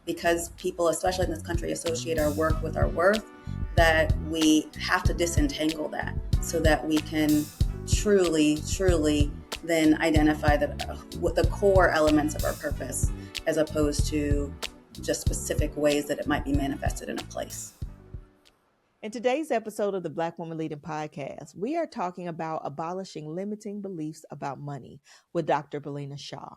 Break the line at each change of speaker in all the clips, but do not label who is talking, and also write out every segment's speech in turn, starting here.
because people, especially in this country, associate our work with our worth, that we have to disentangle that so that we can truly then identify what the core elements of our purpose, as opposed to just specific ways that it might be manifested in a place.
In today's episode of the Black Woman Leading Podcast, we are talking about abolishing limiting beliefs about money with Dr. Billina Shaw.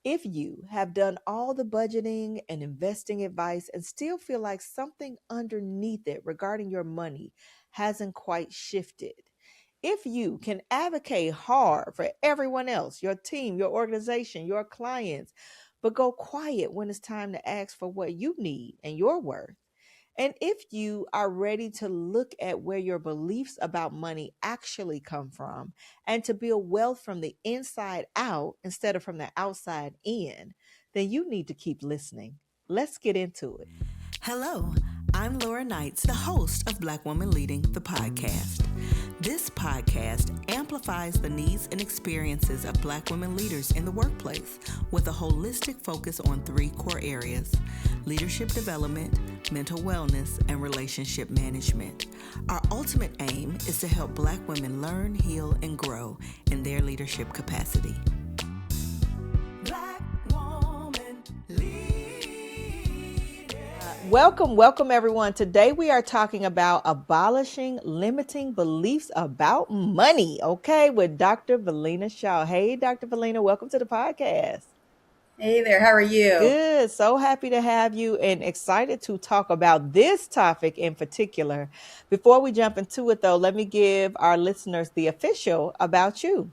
If you have done all the budgeting and investing advice and still feel like something underneath it regarding your money hasn't quite shifted, if you can advocate hard for everyone else, your team, your organization, your clients, but go quiet when it's time to ask for what you need and your worth, and if you are ready to look at where your beliefs about money actually come from and to build wealth from the inside out instead of from the outside in, then you need to keep listening. Let's get into it.
Hello, I'm Laura Knights, the host of Black Woman Leading, the podcast. This podcast amplifies the needs and experiences of Black women leaders in the workplace with a holistic focus on 3 core areas: leadership development, mental wellness, and relationship management. Our ultimate aim is to help Black women learn, heal, and grow in their leadership capacity. Black Woman Leading.
Welcome everyone. Today we are talking about abolishing limiting beliefs about money, okay, with Dr. Billina Shaw. Hey, Dr. Billina, welcome to the podcast.
Hey there, how are you?
Good. So happy to have you and excited to talk about this topic in particular. Before we jump into it, though, let me give our listeners the official about you.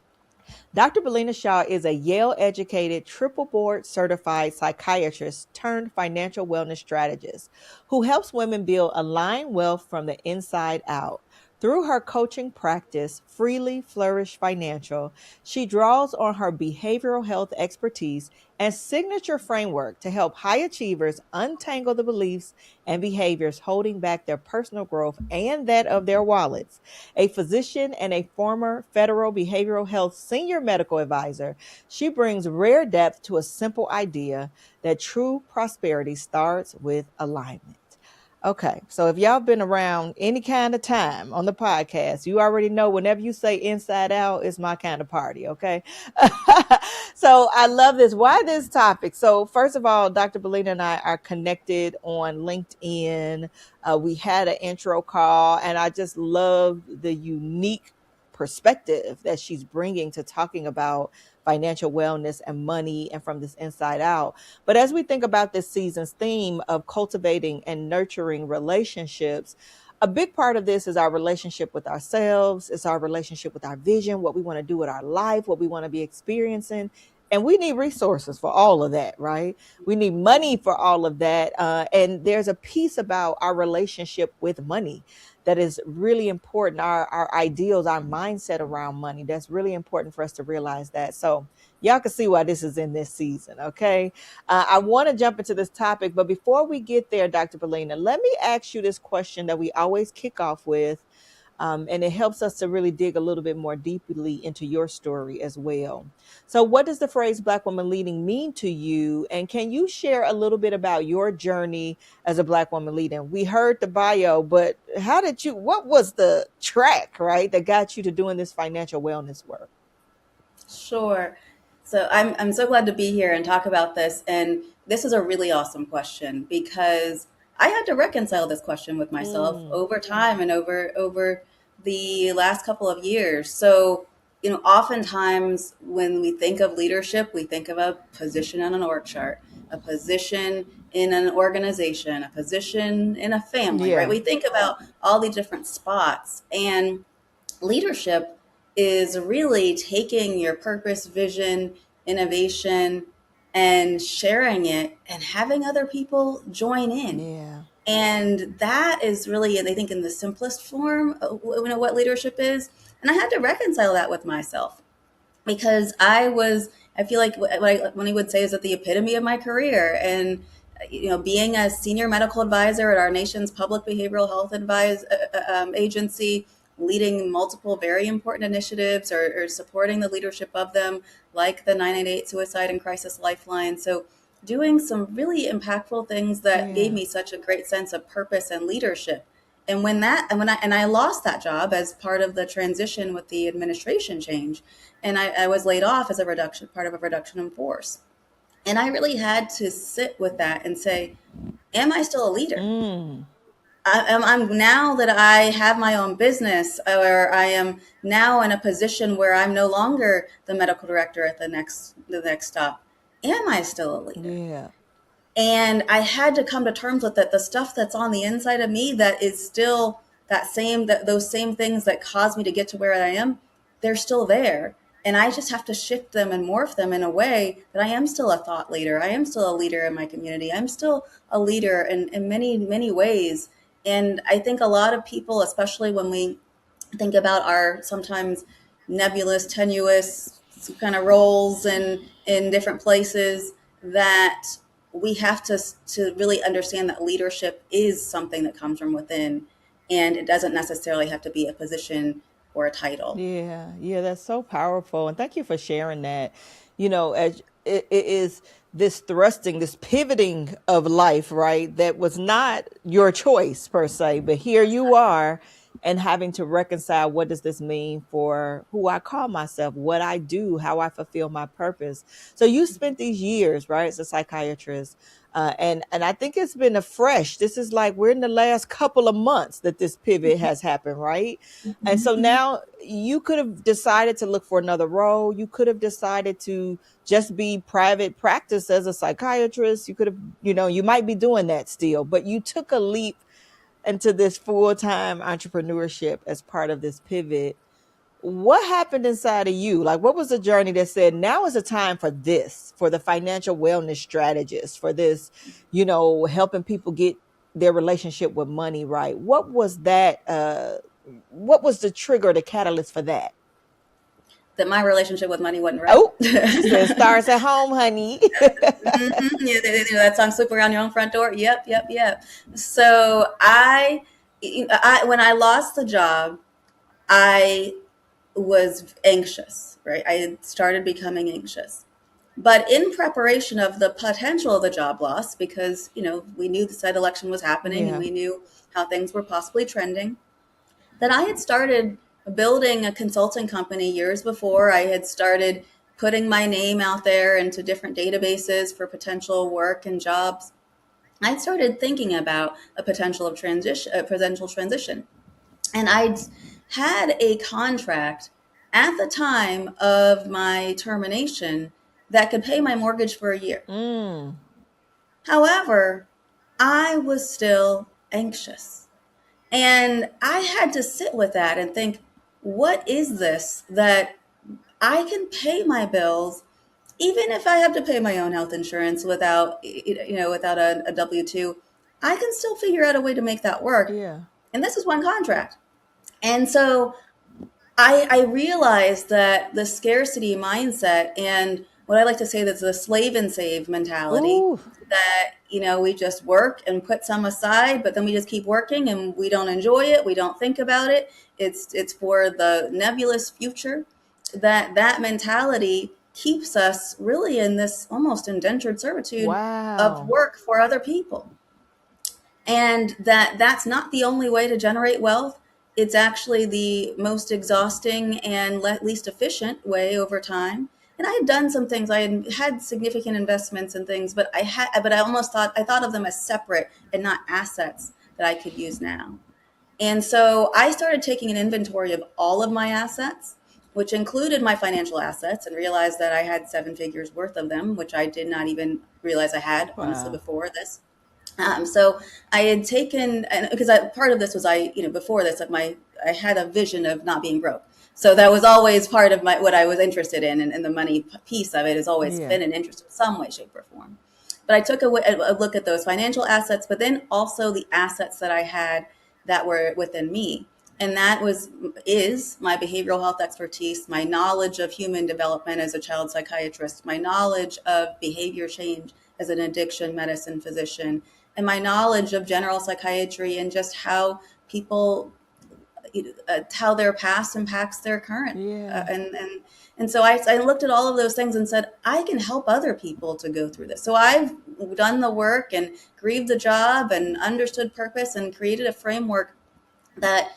Dr. Billina Shaw is a Yale-educated, triple board certified psychiatrist turned financial wellness strategist who helps women build aligned wealth from the inside out. Through her coaching practice, Freely Flourish Financial, she draws on her behavioral health expertise and signature framework to help high achievers untangle the beliefs and behaviors holding back their personal growth and that of their wallets. A physician and a former federal behavioral health senior medical advisor, she brings rare depth to a simple idea that true prosperity starts with alignment. Okay, so if y'all been around any kind of time on the podcast, you already know whenever you say inside out, it's my kind of party, okay? So I love this. Why this topic? So first of all, Dr. Billina and I are connected on LinkedIn. We had an intro call, and I just love the unique perspective that she's bringing to talking about financial wellness and money and from this inside out. But as we think about this season's theme of cultivating and nurturing relationships, a big part of this is our relationship with ourselves. It's our relationship with our vision, what we want to do with our life, what we want to be experiencing. And we need resources for all of that, right? We need money for all of that. And there's a piece about our relationship with money that is really important. Our ideals, our mindset around money, that's really important for us to realize that. So y'all can see why this is in this season, okay? I want to jump into this topic, but before we get there, Dr. Billina, let me ask you this question that we always kick off with. And it helps us to really dig a little bit more deeply into your story as well. So what does the phrase Black Woman Leading mean to you? And can you share a little bit about your journey as a Black woman leading? We heard the bio, but what was the track, right, that got you to doing this financial wellness work?
Sure. So I'm so glad to be here and talk about this. And this is a really awesome question because I had to reconcile this question with myself over time and over the last couple of years. So, oftentimes when we think of leadership, we think of a position on an org chart, a position in an organization, a position in a family, right? We think about all these different spots, and leadership is really taking your purpose, vision, innovation, and sharing it and having other people join in.
Yeah.
And that is really, I think, in the simplest form, what leadership is. And I had to reconcile that with myself because I feel like what I would say is at the epitome of my career. And, being a senior medical advisor at our nation's public behavioral health agency, leading multiple very important initiatives or supporting the leadership of them, like the 988 Suicide and Crisis Lifeline. So doing some really impactful things that gave
Yeah.
me such a great sense of purpose and leadership. And when I lost that job as part of the transition with the administration change, and I was laid off as a reduction, part of a reduction in force. And I really had to sit with that and say, am I still a leader?
Mm.
I'm now that I have my own business, or I am now in a position where I'm no longer the medical director at the next stop. Am I still a leader?
Yeah.
And I had to come to terms with that. The stuff that's on the inside of me that is still those same things that caused me to get to where I am, they're still there. And I just have to shift them and morph them in a way that I am still a thought leader. I am still a leader in my community. I'm still a leader in many, many ways. And I think a lot of people, especially when we think about our sometimes nebulous, tenuous kind of roles in different places, that we have to really understand that leadership is something that comes from within, and it doesn't necessarily have to be a position or a title.
Yeah, yeah, that's so powerful. And thank you for sharing that. As it is this thrusting, this pivoting of life, right? That was not your choice per se, but here you are and having to reconcile, what does this mean for who I call myself, what I do, how I fulfill my purpose. So you spent these years, right, as a psychiatrist. And I think it's been a fresh. This is like we're in the last couple of months that this pivot has happened, right? And so now you could have decided to look for another role. You could have decided to just be private practice as a psychiatrist. You could have, you might be doing that still, but you took a leap into this full-time entrepreneurship as part of this pivot. What happened inside of you? Like, what was the journey that said, now is the time for this, for the financial wellness strategist, for this, helping people get their relationship with money right? What was that? What was the trigger, the catalyst for that?
That my relationship with money wasn't right.
Oh, she said, starts at home, honey.
Yeah, that song "Sweep Around Your Own Front Door." Yep, yep, yep. So when I lost the job, I was anxious, right? I had started becoming anxious. But in preparation of the potential of the job loss, because, we knew the Senate election was happening and
Yeah.
we knew how things were possibly trending, that I had started building a consulting company years before. I had started putting my name out there into different databases for potential work and jobs. I started thinking about a potential transition. And I'd had a contract at the time of my termination that could pay my mortgage for a year.
Mm.
However, I was still anxious. And I had to sit with that and think, what is this that I can pay my bills, even if I have to pay my own health insurance without a W-2, I can still figure out a way to make that work.
Yeah.
And this is one contract. And so I realized that the scarcity mindset, and what I like to say, that's the slave and save mentality,
Ooh.
that, we just work and put some aside, but then we just keep working and we don't enjoy it. We don't think about it. It's for the nebulous future. That mentality keeps us really in this almost indentured servitude of
Wow.
work for other people. And that's not the only way to generate wealth. It's actually the most exhausting and least efficient way over time. And I had done some things. I had significant investments and things, but I thought of them as separate and not assets that I could use now. And so I started taking an inventory of all of my assets, which included my financial assets, and realized that I had 7 figures worth of them, which I did not even realize I had, honestly,
Wow.
before this. So I had taken, and because part of this was before this, I had a vision of not being broke. So that was always part of what I was interested in, and the money piece of it has always
Yeah.
been an interest in some way, shape, or form. But I took a look at those financial assets, but then also the assets that I had that were within me. And that is my behavioral health expertise, my knowledge of human development as a child psychiatrist, my knowledge of behavior change as an addiction medicine physician, and my knowledge of general psychiatry and just how people how their past impacts their current.
Yeah.
And so I looked at all of those things and said, I can help other people to go through this. So I've done the work and grieved the job and understood purpose and created a framework that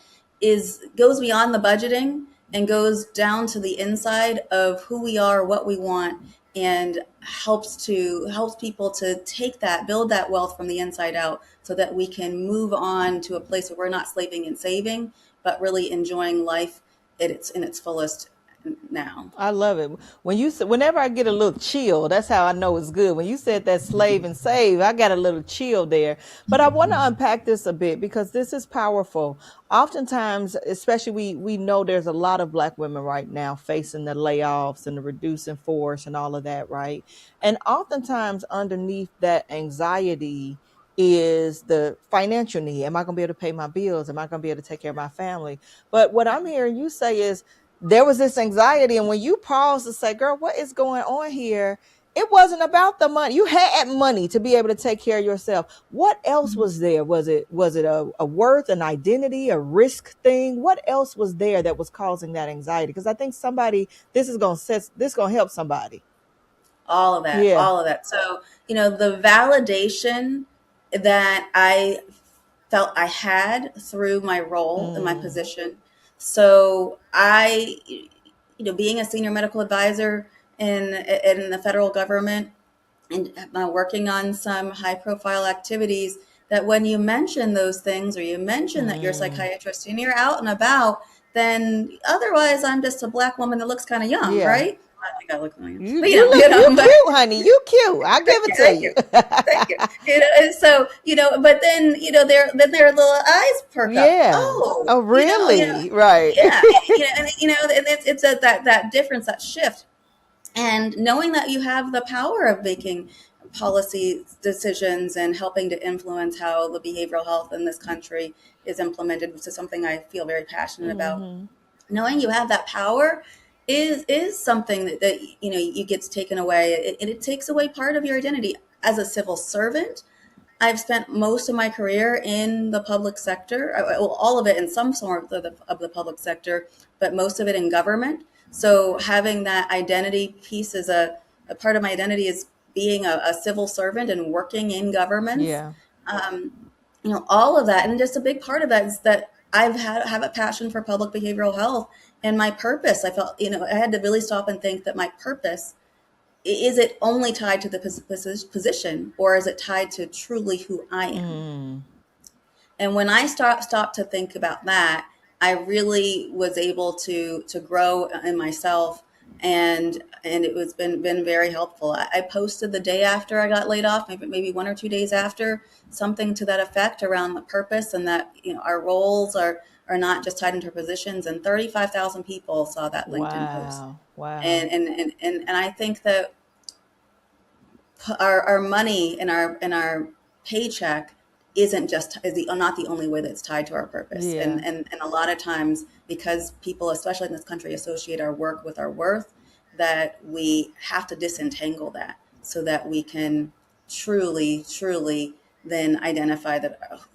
goes beyond the budgeting and goes down to the inside of who we are, what we want, and helps people to take that, build that wealth from the inside out, so that we can move on to a place where we're not slaving and saving, but really enjoying life in its fullest now.
I love it. Whenever I get a little chill, that's how I know it's good. When you said that slave and save, I got a little chill there. But I want to unpack this a bit because this is powerful. Oftentimes, especially we know there's a lot of Black women right now facing the layoffs and the reducing force and all of that, right? And oftentimes underneath that anxiety is the financial need. Am I going to be able to pay my bills? Am I going to be able to take care of my family? But what I'm hearing you say is, there was this anxiety. And when you pause to say, girl, what is going on here? It wasn't about the money. You had money to be able to take care of yourself. What else was there? Was it a worth, an identity, a risk thing? What else was there that was causing that anxiety? Because I think this is going to help somebody.
All of that,
Yeah.
all of that. So, the validation that I felt I had through my role in my position. So being a senior medical advisor in the federal government and working on some high profile activities, that when you mention those things, or you mention that you're a psychiatrist and you're out and about, then otherwise I'm just a Black woman that looks kind of young, right? I think I look young.
You cute, honey. You cute. I'll give it to you.
Thank you. And so, but then, their little eyes perk up.
Oh, really? Right.
Yeah. And it's that difference, that shift. And knowing that you have the power of making policy decisions and helping to influence how the behavioral health in this country is implemented, which is something I feel very passionate about. Knowing you have that power is something that you gets taken away. It takes away part of your identity. As a civil servant, I've spent most of my career in the public sector, all of it in some sort of the public sector, but most of it in government. So having that identity piece is a part of my identity is being a civil servant and working in governments.
Yeah.
All of that. And just a big part of that is that have a passion for public behavioral health, and my purpose. I felt, I had to really stop and think that my purpose, is it only tied to the position, or is it tied to truly who I am? And when I stopped to think about that, I really was able to grow in myself, and it was been very helpful. I posted the day after I got laid off, maybe 1 or 2 days after, something to that effect around the purpose, and that our roles are not just tied into positions. And 35,000 people saw that LinkedIn post.
Wow.
And I think that our money and our paycheck is not the only way that's tied to our purpose.
Yeah.
And a lot of times, because people, especially in this country, associate our work with our worth, that we have to disentangle that so that we can truly then identify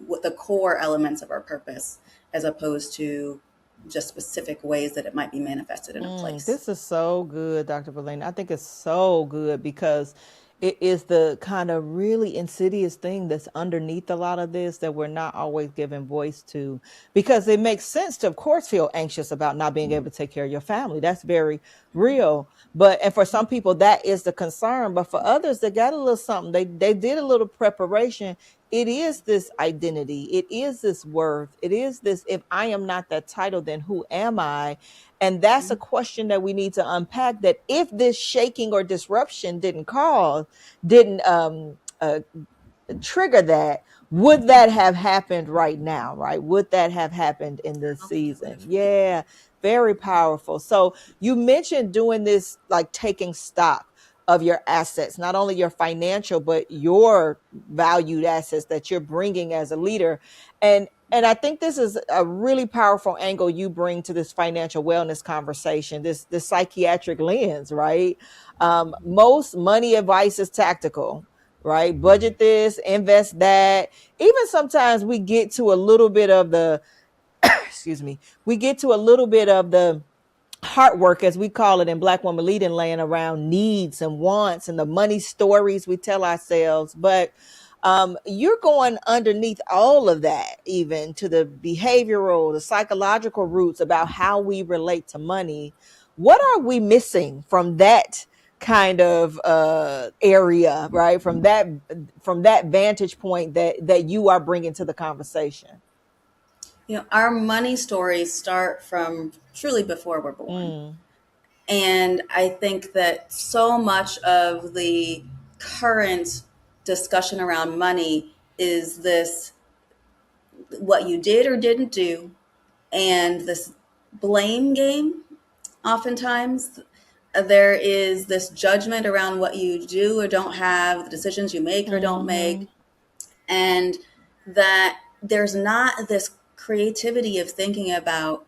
what the core elements of our purpose, as opposed to just specific ways that it might be manifested in a place.
This is so good, Dr. Billina. I think it's so good because it is the kind of really insidious thing that's underneath a lot of this that we're not always giving voice to, because it makes sense to, of course, feel anxious about not being able to take care of your family. That's very real. And for some people, that is the concern. But for others, they got a little something. They did a little preparation. It is this identity. It is this worth. It is this, if I am not that title, then who am I? And that's a question that we need to unpack, that if this shaking or disruption didn't trigger that, would that have happened right now, right? Would that have happened in this season? Yeah, very powerful. So you mentioned doing this, like taking stock of your assets, not only your financial, but your valued assets that you're bringing as a leader. And I think this is a really powerful angle you bring to this financial wellness conversation, this psychiatric lens, right? Most money advice is tactical, right? Budget this, invest that. Even sometimes we get to a little bit of the we get to a little bit of the heart work, as we call it in Black Woman Leading Land, around needs and wants and the money stories we tell ourselves. But you're going underneath all of that, even to the behavioral, the psychological roots about how we relate to money. What are we missing from that kind of area, right? From that vantage point that you are bringing to the conversation.
Our money stories start from truly before we're born. And I think that so much of the current discussion around money is this what you did or didn't do, and this blame game. Oftentimes, there is this judgment around what you do or don't have, the decisions you make or don't make, and that there's not this creativity of thinking about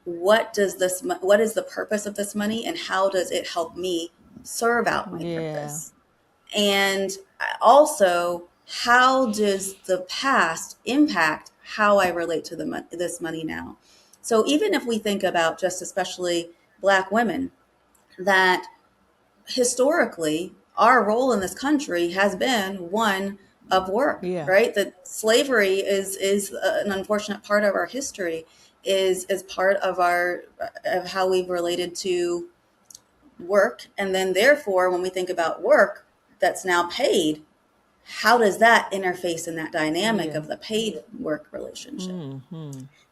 what is the purpose of this money and how does it help me serve out my purpose. And also, how does the past impact how I relate to this money now? So even if we think about just especially Black women, that historically our role in this country has been one of work, right? That slavery is an unfortunate part of our history, is part of of how we've related to work. And then therefore, when we think about work that's now paid, how does that interface in that dynamic of the paid work relationship?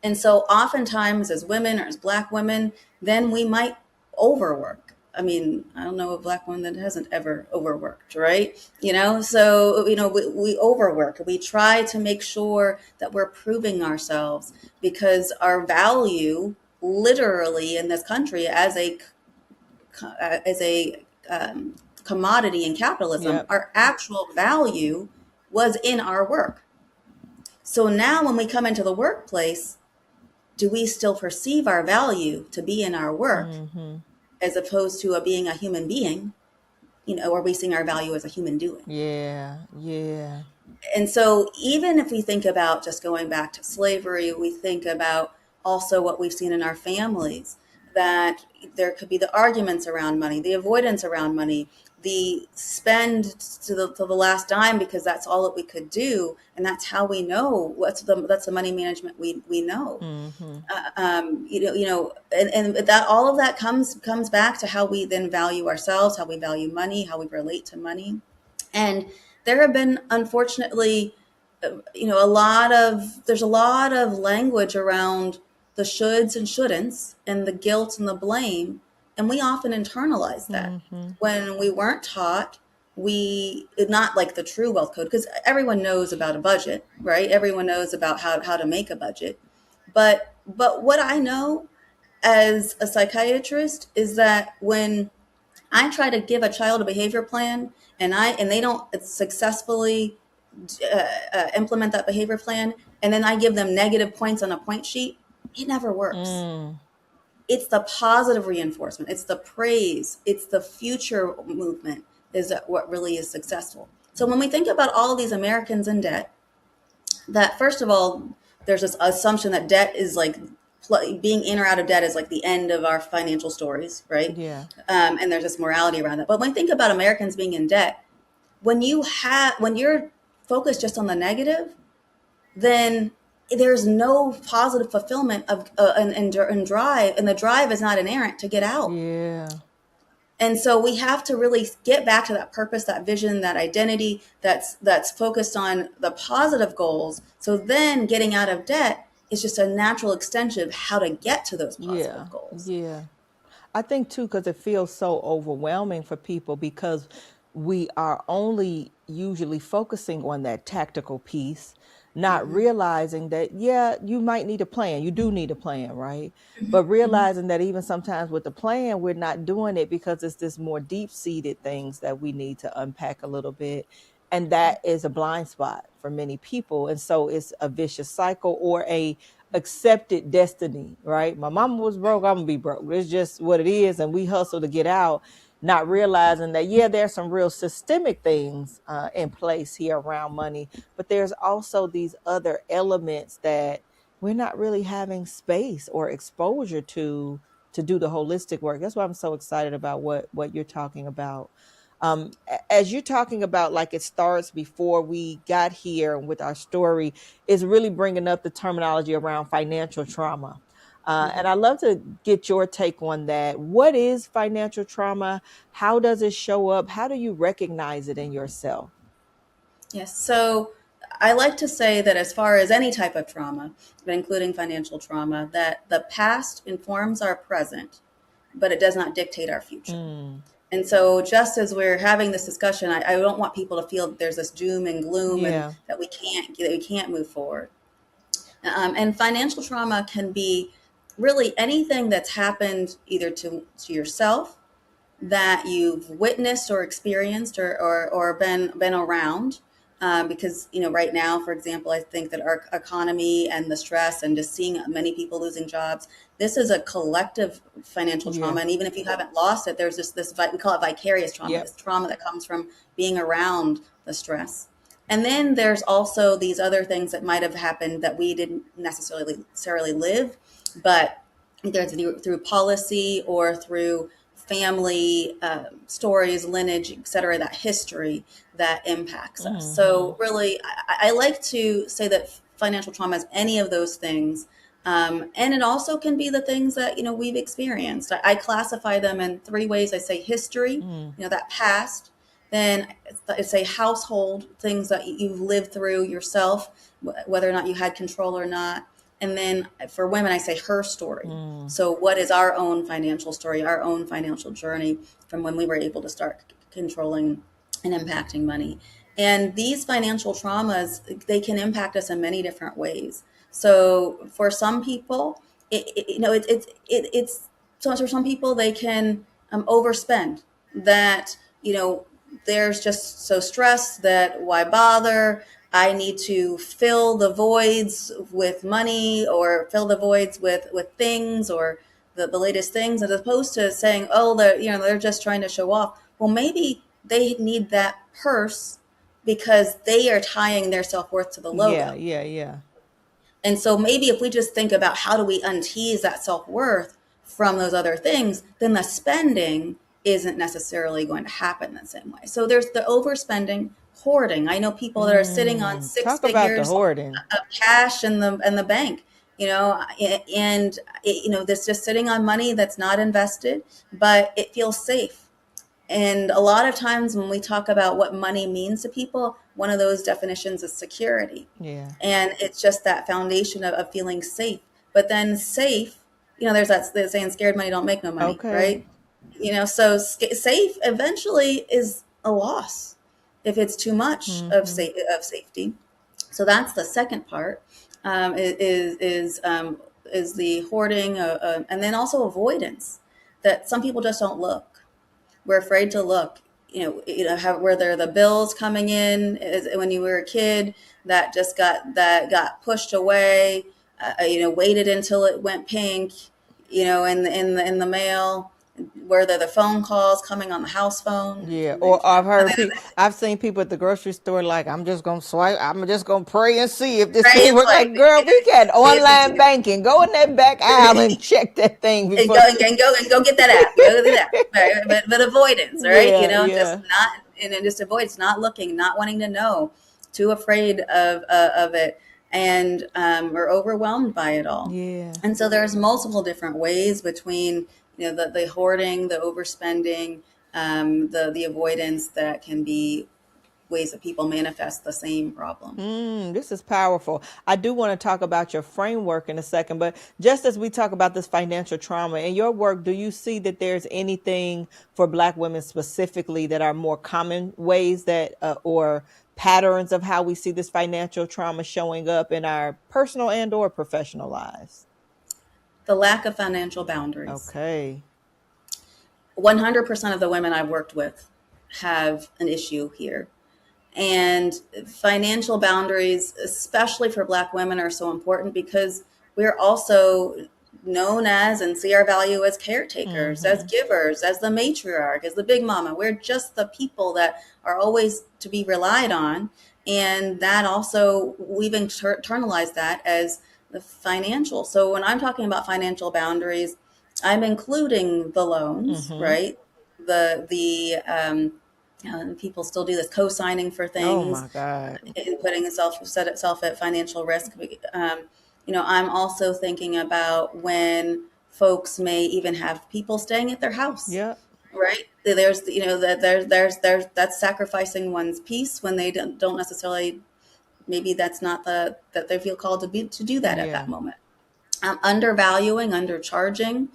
And so oftentimes as women or as Black women, then we might overwork. I mean, I don't know a Black woman that hasn't ever overworked, right? So, we overwork. We try to make sure that we're proving ourselves, because our value literally in this country as a commodity in capitalism, our actual value was in our work. So now when we come into the workplace, do we still perceive our value to be in our work as opposed to being a human being? Are we seeing our value as a human doing?
Yeah.
And so even if we think about just going back to slavery, we think about also what we've seen in our families, that there could be the arguments around money, the avoidance around money, the spend to the last dime because that's all that we could do, and that's how we know that's the money management we know. And that all of that comes back to how we then value ourselves, how we value money, how we relate to money. And there have been, unfortunately, there's a lot of language around the shoulds and shouldn'ts and the guilt and the blame. And we often internalize that when we weren't taught. Not like the true wealth code, because everyone knows about a budget, right? Everyone knows about how to make a budget. But what I know as a psychiatrist is that when I try to give a child a behavior plan and they don't successfully implement that behavior plan, and then I give them negative points on a point sheet, it never works. It's the positive reinforcement. It's the praise. It's the future movement is what really is successful. So when we think about all of these Americans in debt, that first of all, there's this assumption that debt is like being in or out of debt is like the end of our financial stories, right? And there's this morality around that. But when we think about Americans being in debt, when you're focused just on the negative, then there's no positive fulfillment of and drive, and the drive is not inerrant to get out. And so we have to really get back to that purpose, that vision, that identity that's focused on the positive goals. So then getting out of debt is just a natural extension of how to get to those positive goals.
I think too, because it feels so overwhelming for people, because we are only usually focusing on that tactical piece, not realizing that, you might need a plan. You do need a plan, right? But realizing that even sometimes with the plan, we're not doing it because it's this more deep-seated things that we need to unpack a little bit. And that is a blind spot for many people. And so it's a vicious cycle or a accepted destiny, right? My mama was broke, I'm gonna be broke. It's just what it is. And we hustle to get out, not realizing that, there's some real systemic things in place here around money, but there's also these other elements that we're not really having space or exposure to do the holistic work. That's why I'm so excited about what you're talking about. As you're talking about, like, it starts before we got here with our story, is really bringing up the terminology around financial trauma. And I'd love to get your take on that. What is financial trauma? How does it show up? How do you recognize it in yourself?
Yes. So I like to say that as far as any type of trauma, but including financial trauma, that the past informs our present, but it does not dictate our future.
Mm,
And so just as we're having this discussion, I don't want people to feel that there's this doom and gloom and
yeah.
that we can't move forward. And financial trauma can be really anything that's happened either to yourself, that you've witnessed or experienced or been around. Because, right now, for example, I think that our economy and the stress and just seeing many people losing jobs, this is a collective financial
Yeah.
trauma. And even if you haven't lost it, there's just this, we call it vicarious trauma,
Yep.
this trauma that comes from being around the stress. And then there's also these other things that might have happened that we didn't necessarily live, but either through policy or through family stories, lineage, et cetera, that history that impacts us.
Hmm.
So really, I like to say that financial trauma is any of those things. And it also can be the things that, we've experienced. I classify them in three ways. I say history,
Mm,
that past. Then it's a household, things that you've lived through yourself, whether or not you had control or not. And then for women, I say her story.
mm,
So what is our own financial story, our own financial journey from when we were able to start controlling and impacting money? And these financial traumas, they can impact us in many different ways. So for some people, it's so for some people they can overspend. That there's just so stressed that why bother? I need to fill the voids with money or fill the voids with things or the latest things, as opposed to saying, oh, they're just trying to show off. Well, maybe they need that purse because they are tying their self-worth to the
yeah.
logo.
Yeah. Yeah.
And so maybe if we just think about how do we untease that self-worth from those other things, then the spending isn't necessarily going to happen the same way. So there's the overspending, hoarding. I know people that are sitting on six
Talk about the
figures
hoarding.
of cash in the bank, and this just sitting on money that's not invested, but it feels safe. And a lot of times when we talk about what money means to people, one of those definitions is security.
Yeah.
And it's just that foundation of feeling safe. But then safe, there's that saying, scared money don't make no money,
Okay.
right? So safe eventually is a loss if it's too much
Hmm.
of safety. So that's the second part, is the hoarding, and then also avoidance, that some people just don't look. We're afraid to look. Were there the bills coming in when you were a kid that got pushed away? Waited until it went pink. In the mail. Were there the phone calls coming on the house phone?
Yeah.
They
Or
can't.
I've seen people at the grocery store like, I'm just gonna swipe. I'm just gonna pray and see if this
Right?
thing
It's
works.
like
Like, girl, we got online
it,
banking. Go in that back aisle and check that thing
and
before.
go get that app. Go do that. Right? But avoidance, right?
Yeah.
Just
Yeah.
not, just avoidance, not looking, not wanting to know, too afraid of it, and we're overwhelmed by it all.
Yeah.
And so there's multiple different ways between the hoarding, the overspending, the avoidance, that can be ways that people manifest the same problem.
This is powerful. I do want to talk about your framework in a second, but just as we talk about this financial trauma in your work, do you see that there's anything for Black women specifically that are more common ways that, or patterns of how we see this financial trauma showing up in our personal and or professional lives?
The lack of financial boundaries.
Okay.
100% of the women I've worked with have an issue here. And financial boundaries, especially for Black women, are so important because we're also known as and see our value as caretakers, as
Mm-hmm.
givers, as the matriarch, as the big mama. We're just the people that are always to be relied on. And that also, we've internalized that as the financial. So when I'm talking about financial boundaries, I'm including the loans,
Mm-hmm.
right? People still do this co-signing for
Oh
things,
my God.
putting itself at financial risk. I'm also thinking about when folks may even have people staying at their house,
Yep.
right? There's, there's that's sacrificing one's peace when they don't necessarily, maybe that's not that they feel called to do that at that
Yeah.
moment. Undervaluing, undercharging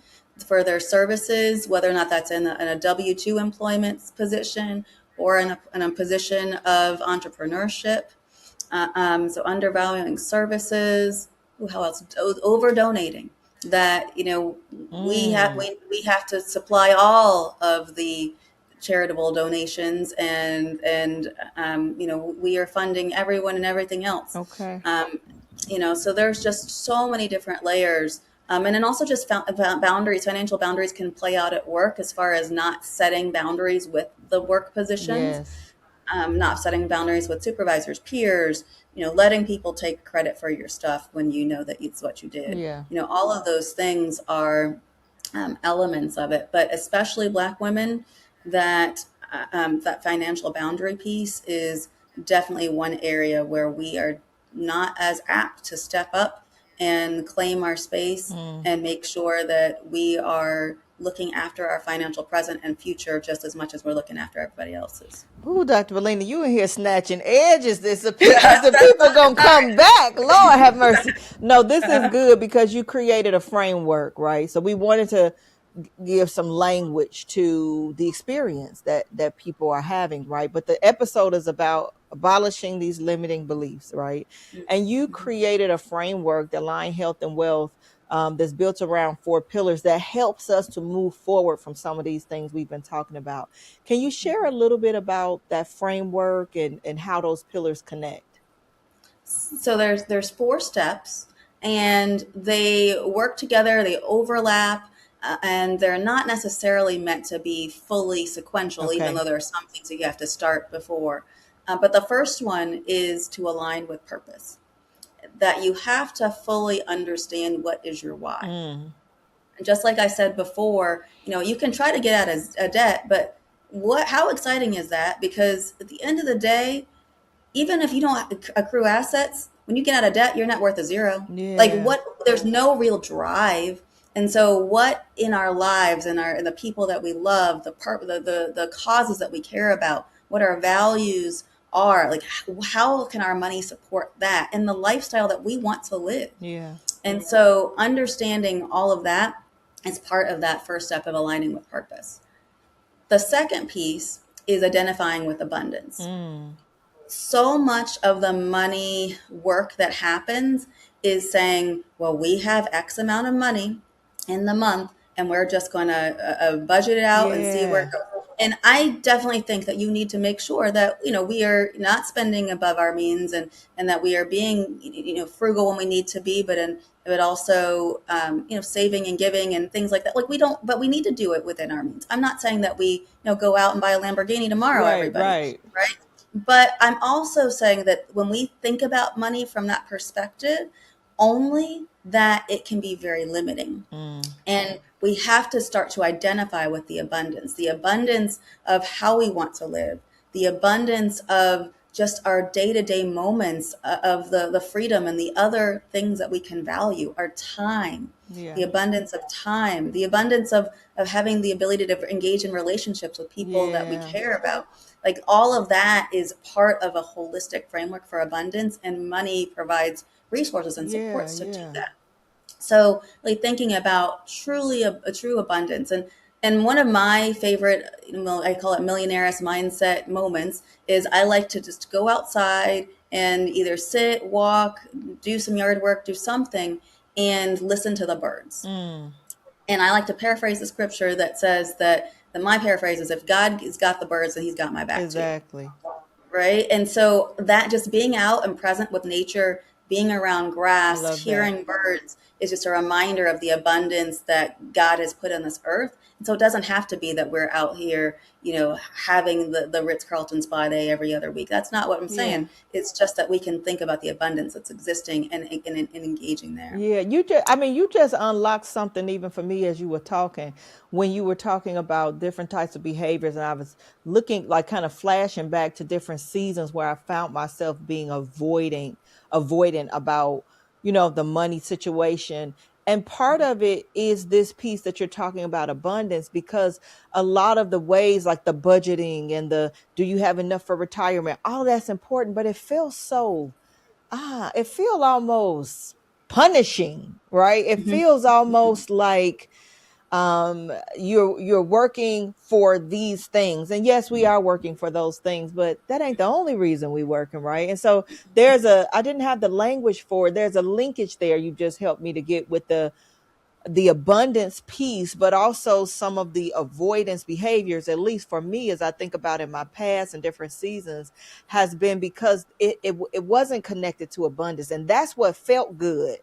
for their services, whether or not that's in a W-2 employment position or in a position of entrepreneurship. So undervaluing services. Ooh, how else? Over donating. That
Mm.
we have to supply all of the charitable donations, and we are funding everyone and everything else.
Okay.
Um, so there's just so many different layers. And then also just boundaries, financial boundaries can play out at work as far as not setting boundaries with the work positions,
Yes.
not setting boundaries with supervisors, peers, letting people take credit for your stuff when you know that it's what you did.
Yeah.
All of those things are elements of it, but especially Black women, that financial boundary piece is definitely one area where we are not as apt to step up and claim our space
Mm.
and make sure that we are looking after our financial present and future just as much as we're looking after everybody else's.
Ooh, Dr. Bellina, you in here snatching edges. Is the people gonna come back? Lord have mercy. No, this is good because you created a framework, right? So we wanted to give some language to the experience that people are having, right? But the episode is about abolishing these limiting beliefs, right? And you created a framework, the line health and wealth, that's built around 4 pillars that helps us to move forward from some of these things we've been talking about. Can you share a little bit about that framework and how those pillars connect?
So there's 4 steps, and they work together, they overlap, and they're not necessarily meant to be fully sequential, even
Okay.
though there are some things that you have to start before. But the first one is to align with purpose, that you have to fully understand what is your why.
Mm.
And just like I said before, you can try to get out of a debt, but how exciting is that? Because at the end of the day, even if you don't accrue assets, when you get out of debt, your net worth is zero. Like,
Yeah.
there's no real drive. And so what in our lives and the people that we love, the causes that we care about, what our values are, like how can our money support that and the lifestyle that we want to live?
Yeah.
And so understanding all of that is part of that first step of aligning with purpose. The second piece is identifying with abundance.
Mm.
So much of the money work that happens is saying, well, we have X amount of money in the month and we're just going to budget it out and see where it
Yeah.
goes. And I definitely think that you need to make sure that, we are not spending above our means, and that we are being, frugal when we need to be, but also, saving and giving and things like that. Like but we need to do it within our means. I'm not saying that we, go out and buy a Lamborghini tomorrow,
Right,
everybody,
right.
right? But I'm also saying that when we think about money from that perspective, only that it can be very limiting.
Mm.
And we have to start to identify with the abundance of how we want to live, the abundance of just our day-to-day moments of the freedom and the other things that we can value, our time, the
Yeah.
abundance of time, the abundance of having the ability to engage in relationships with people that we
Yeah.
care about. Like all of that is part of a holistic framework for abundance, and money provides resources and
Yeah.
supports to do
Yeah.
that. So, like thinking about truly a true abundance, and one of my favorite, I call it millionaire's mindset moments, is I like to just go outside and either sit, walk, do some yard work, do something, and listen to the birds.
Mm.
And I like to paraphrase the scripture that says that my paraphrase is, if God has got the birds, then He's got my back too.
Exactly.
Right. And so that just being out and present with nature being around
I
grass,
love that.
hearing birds is just a reminder of the abundance that God has put on this earth. And so it doesn't have to be that we're out here, having the Ritz-Carlton spa day every other week. That's not what I'm
Yeah.
saying. It's just that we can think about the abundance that's existing and engaging there.
Yeah, you just unlocked something even for me as you were talking, when you were talking about different types of behaviors. And I was looking, like, kind of flashing back to different seasons where I found myself being avoidant about, the money situation. And part of it is this piece that you're talking about, abundance, because a lot of the ways, like the budgeting and the, do you have enough for retirement? All that's important, but it feels so, it feels almost punishing, right? It
Hmm.
feels almost like you're working for these things. And yes, we are working for those things, but that ain't the only reason we working, right? And so I didn't have the language for it. There's a linkage there you just helped me to get with the abundance piece, but also some of the avoidance behaviors, at least for me, as I think about in my past and different seasons, has been because it wasn't connected to abundance. And that's what felt good.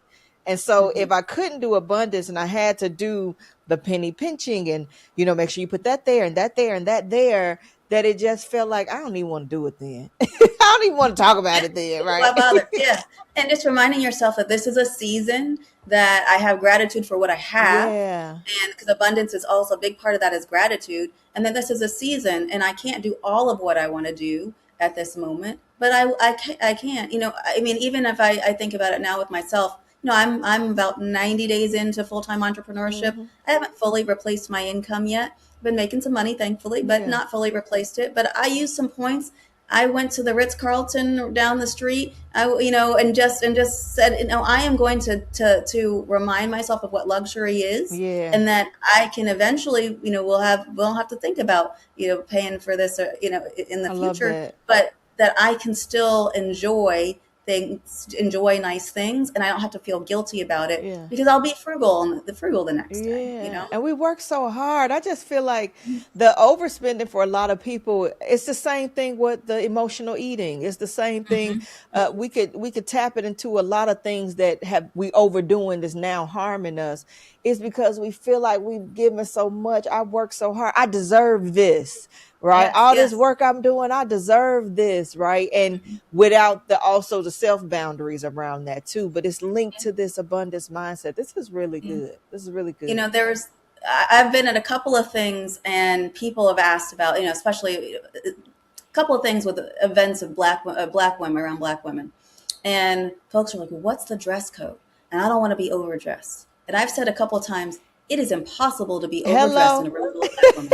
And so
Hmm.
if I couldn't do abundance and I had to do the penny pinching and, make sure you put that there and that there and that there, that it just felt like I don't even want to do it then. I don't even want to talk about
Yeah.
it then,
Why
right?
bother? Yeah. And just reminding yourself that this is a season that I have gratitude for what I have.
Yeah.
And because abundance is also a big part of that is gratitude. And then this is a season and I can't do all of what I want to do at this moment, but I can't, I mean, even if I think about it now with myself, I'm about 90 days into full-time entrepreneurship.
Hmm.
I haven't fully replaced my income yet. I've been making some money, thankfully, but
Yeah.
not fully replaced it. But I used some points. I went to the Ritz Carlton down the street, and just said, I am going to remind myself of what luxury is,
Yeah.
and that I can eventually, we'll have to think about, paying for this, in the
I love
future,
that.
but that I can still enjoy nice things, and I don't have to feel guilty about it
Yeah.
because I'll be frugal the next day.
Yeah. And we work so hard. I just feel like the overspending for a lot of people, it's the same thing with the emotional eating. It's the same thing.
Hmm.
We could tap it into a lot of things that have we overdoing is now harming us. It's because we feel like we've given so much. I work so hard. I deserve this, right?
Yes,
All this
yes.
work I'm doing, I deserve this, right? And
Mhm.
without the also the self boundaries around that too. But it's linked to this abundance mindset. This is really
Yeah.
good. This is really
you
good.
know there's I've been at a couple of things and people have asked about, especially a couple of things with events of black women, around black women, and folks are like, well, what's the dress code? And I don't want to be overdressed, and I've said a couple of times, it is impossible to be overdressed in a
Hello.
room full of black women.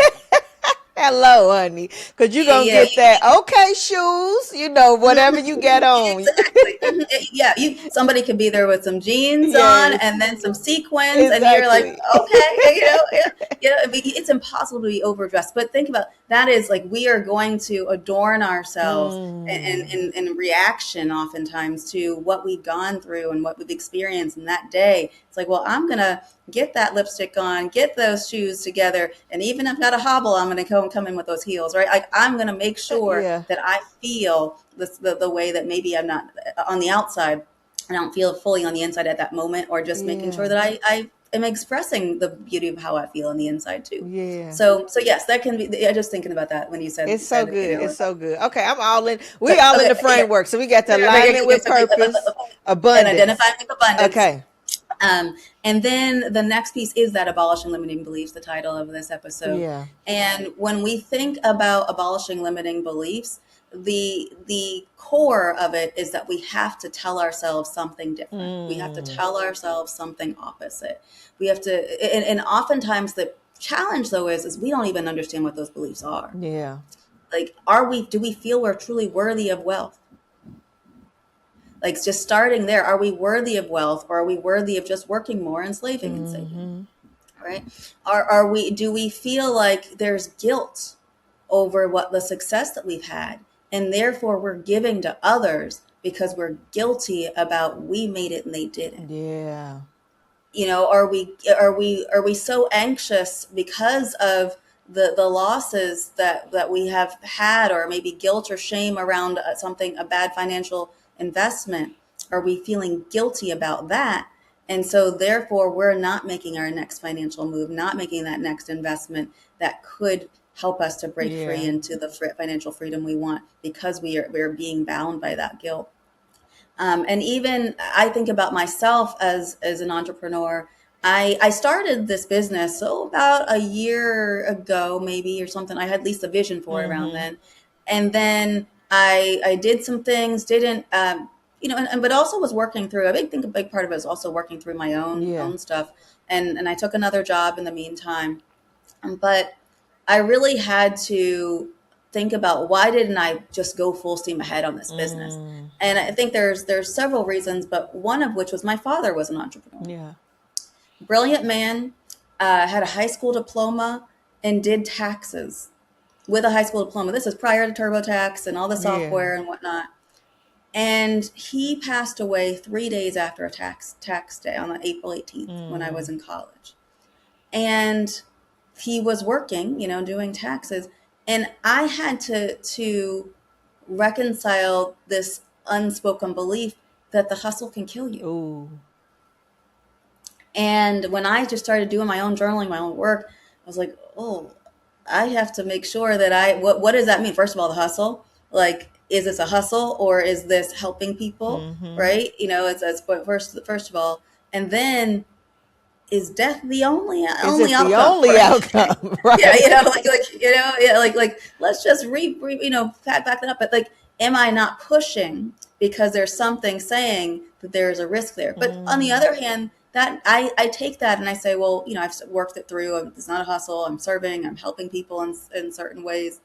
Hello, honey. Because you're going to
Yeah,
get that, okay, shoes, whatever you get on.
exactly. Mhm. Yeah, somebody could be there with some jeans on
Yes,
and then some sequins, and you're like,
exactly.
okay, yeah, yeah. It's impossible to be overdressed. But think about that, is like we are going to adorn ourselves
Mm,
in reaction, oftentimes, to what we've gone through and what we've experienced in that day. It's like, well, I'm gonna get that lipstick on, get those shoes together, and even if I've got a hobble, I'm gonna come in with those heels, right? Like I'm gonna make sure
yeah,
that I feel the way that maybe I'm not on the outside. I don't feel fully on the inside at that moment, or just making sure
yeah,
that I am expressing the beauty of how I feel on the inside too.
yeah.
So yes, that can be. I just thinking about that when you said
It's so
you
good.
know.
It's so good. Okay, I'm all in.
So
We all in
okay,
the
yeah.
framework. So we got the alignment
Okay,
with
so
purpose,
and
abundance.
identifying with abundance.
Okay.
And then the next piece is that abolishing limiting beliefs, the title of this episode.
Yeah.
And when we think about abolishing limiting beliefs, the core of it is that we have to tell ourselves something different. We have to
Mm,
tell ourselves something opposite. We have to, and oftentimes the challenge though is we don't even understand what those beliefs are.
yeah.
Like, do we feel we're truly worthy of wealth? Like, just starting there, are we worthy of wealth, or are we worthy of just working more and slaving and saving?
Mm-hmm.
Right? Do we feel like there's guilt over what the success that we've had, and therefore we're giving to others because we're guilty about we made it and they didn't?
Yeah.
Are we so anxious because of the losses that we have had, or maybe guilt or shame around something, a bad financial investment, are we feeling guilty about that? And so therefore we're not making our next financial move, not making that next investment that could help us to break free
Yeah.
into the financial freedom we want, because we're being bound by that guilt. And even I think about myself as an entrepreneur. I started this business about a year ago, maybe, or something. I had at least a vision for it around
Mm-hmm.
then, and then I did some things, didn't but also was working through. A big part of it was also working through my own
Yeah.
own stuff, and I took another job in the meantime. But I really had to think about, why didn't I just go full steam ahead on this business?
Mm.
And I think there's several reasons, but one of which was my father was an entrepreneur.
Yeah.
Brilliant man, had a high school diploma and did taxes with a high school diploma. This is prior to TurboTax and all the
Yeah.
software and whatnot. And he passed away 3 days after a tax day on April 18th when I was
Mm.
in college. And he was working, doing taxes. And I had to reconcile this unspoken belief that the hustle can kill you.
Ooh.
And when I just started doing my own journaling, my own work, I was like, oh, I have to make sure that what does that mean? First of all, the hustle, like, is this a hustle or is this helping people?
Mm-hmm.
Right. It's first of all, and then, is death the
Is
only
it the
outcome,
only
right?
outcome?
Yeah,
Right.
yeah, let's just back that up. But, like, am I not pushing because there's something saying that there's a risk there? But on the
Mm.
other hand, that I take that and I say, well, I've worked it through. It's not a hustle. I'm serving. I'm helping people in certain ways.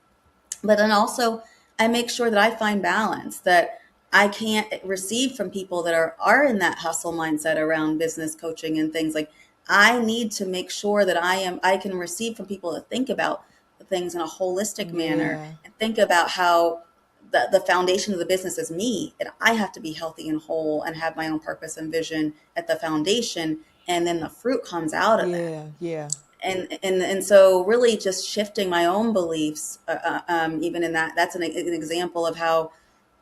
But then also, I make sure that I find balance, that I can't receive from people that are in that hustle mindset around business coaching and things. Like, I need to make sure that I can receive from people that think about things in a holistic manner
Yeah.
and think about how the foundation of the business is me, and I have to be healthy and whole and have my own purpose and vision at the foundation, and then the fruit comes out of that.
Yeah. Yeah.
And so really just shifting my own beliefs, even in that's an example of how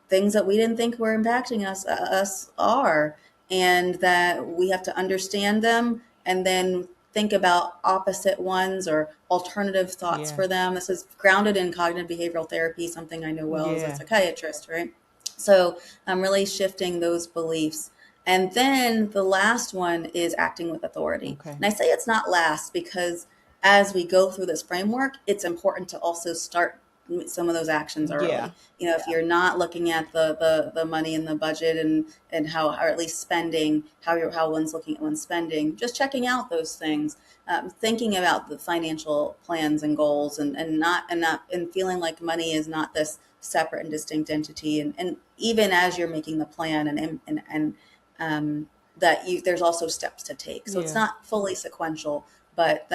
things that we didn't think were impacting us are, and that we have to understand them and then think about opposite ones or alternative thoughts
Yeah.
for them. This is grounded in cognitive behavioral therapy, something I know well as a
Yeah.
psychiatrist, right? So I'm really shifting those beliefs. And then the last one is acting with authority.
Okay.
And I say it's not last because as we go through this framework, it's important to also start some of those actions
Yeah.
early. If you're not looking at the money in the budget and how, or at least spending, how one's looking at one's spending, just checking out those things, thinking about the financial plans and goals, and feeling like money is not this separate and distinct entity. And even as you're making the plan and there's also steps to take. So it's
Yeah.
not fully sequential, but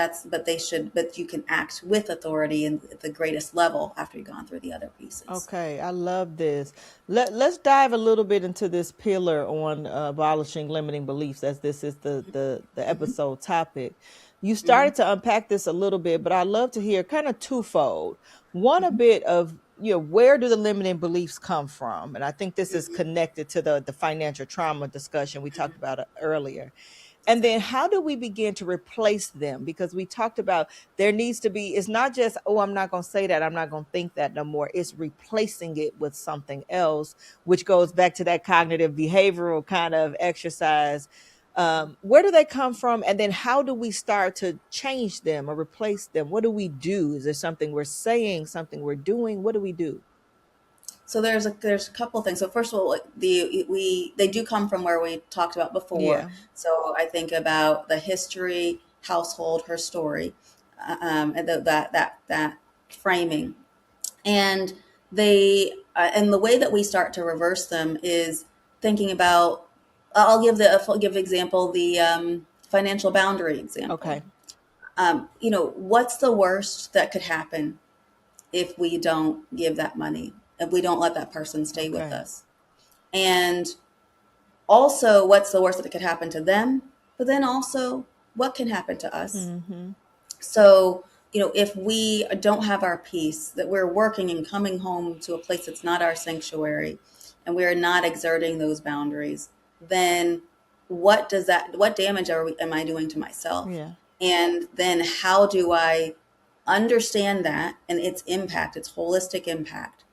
you can act with authority and at the greatest level after you've gone through the other pieces.
Okay, I love this. Let's dive a little bit into this pillar on abolishing limiting beliefs, as this is the episode topic. You
Hmm.
started to unpack this a little bit, but I'd love to hear kind of twofold. One, a bit of, where do the limiting beliefs come from? And I think this is connected to the financial trauma discussion we talked about earlier. And then
Exactly.
how do we begin to replace them? Because we talked about there needs to be, it's not just, oh, I'm not going to say that, I'm not going to think that no more. It's replacing it with something else, which goes back to that cognitive behavioral kind of exercise. Where do they come from? And then how do we start to change them or replace them? What do we do? Is there something we're saying, something we're doing? What do we do?
So there's a couple things. So first of all, they do come from where we talked about before.
Yeah.
So I think about the history, household, her story, and that framing, and and the way that we start to reverse them is thinking about. I'll give example, the financial boundary example.
Okay.
What's the worst that could happen if we don't give that money, if we don't let that person stay with
Okay.
us? And also, what's the worst that could happen to them? But then also, what can happen to us?
Mm-hmm.
So, if we don't have our peace, that we're working and coming home to a place that's not our sanctuary, and we're not exerting those boundaries, then what damage am I doing to myself?
Yeah.
And then how do I understand that and its impact, its holistic impact,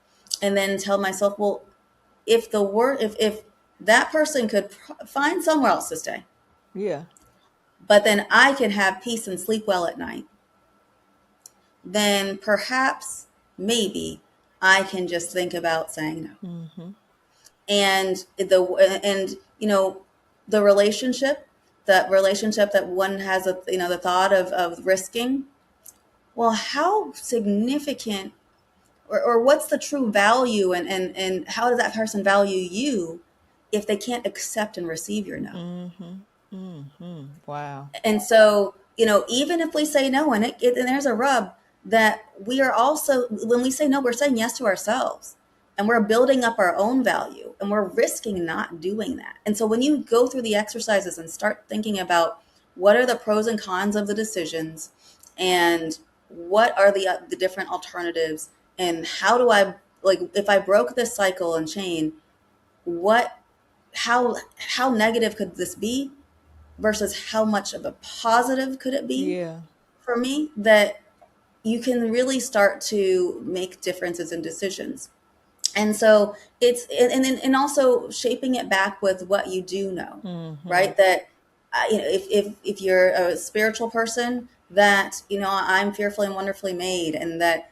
and then tell myself, well, if that person could find somewhere else to stay,
Yeah.
but then I can have peace and sleep well at night, then perhaps, maybe, I can just think about saying no.
Mm-hmm.
And the relationship, that relationship that one has, the thought of risking. Well, how significant, or what's the true value, and how does that person value you if they can't accept and receive your no?
Mm-hmm. Mm-hmm. Wow.
And so, even if we say no, and there's a rub, that we are also, when we say no, we're saying yes to ourselves, and we're building up our own value, and we're risking not doing that. And so when you go through the exercises and start thinking about what are the pros and cons of the decisions, and what are the different alternatives, and how do I, like, if I broke this cycle and chain, what, how negative could this be versus how much of a positive could it be
Yeah.
for me, that you can really start to make differences in decisions. And so and also shaping it back with what you do know,
Mm-hmm.
right? That if you're a spiritual person, that I'm fearfully and wonderfully made, and that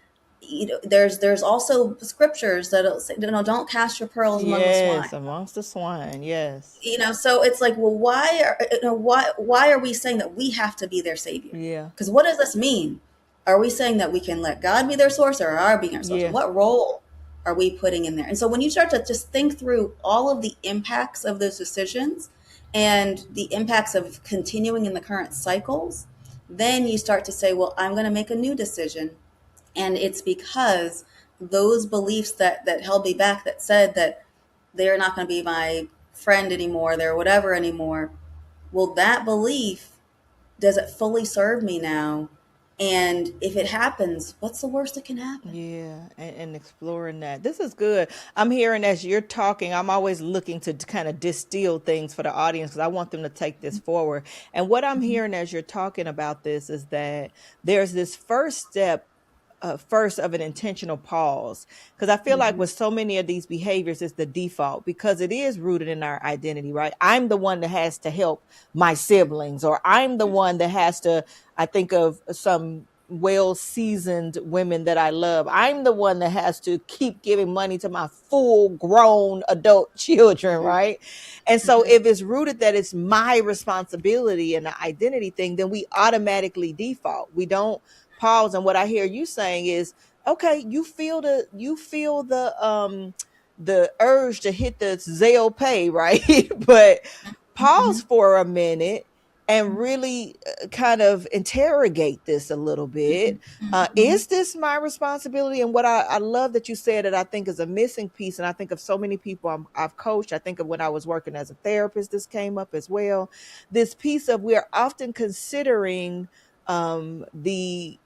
there's also scriptures that'll say, don't cast your pearls among the swine.
Yes, amongst the swine. Yes.
So it's like, well, why are we saying that we have to be their savior?
Yeah.
Because what does this mean? Are we saying that we can let God be their source, or are being our source?
Yeah.
What role are we putting in there? And so when you start to just think through all of the impacts of those decisions, and the impacts of continuing in the current cycles, then you start to say, well, I'm going to make a new decision. And it's because those beliefs that held me back, that said that they're not going to be my friend anymore, they're whatever anymore. Well, that belief, does it fully serve me now? And if it happens, what's the worst that can happen?
Yeah, and exploring that. This is good. I'm hearing as you're talking, I'm always looking to kind of distill things for the audience because I want them to take this forward. And what I'm hearing as you're talking about this is that there's this first step, first of an intentional pause, because I feel like
Mm-hmm.
with so many of these behaviors it's the default because it is rooted in our identity, right? I'm the one that has to help my siblings, or I'm the one that has to, I think of some well seasoned women that I love, I'm the one that has to keep giving money to my full grown adult children, right? And so
Mm-hmm.
if it's rooted that it's my responsibility and the identity thing, then we automatically default. We don't pause. And what I hear you saying is, okay, you feel the urge to hit the Zelle pay, right? But pause for a minute and really kind of interrogate this a little bit.
Mm-hmm.
Is this my responsibility? And what I love that you said that I think is a missing piece, and I think of so many people I've coached. I think of when I was working as a therapist, this came up as well. This piece of we're often considering the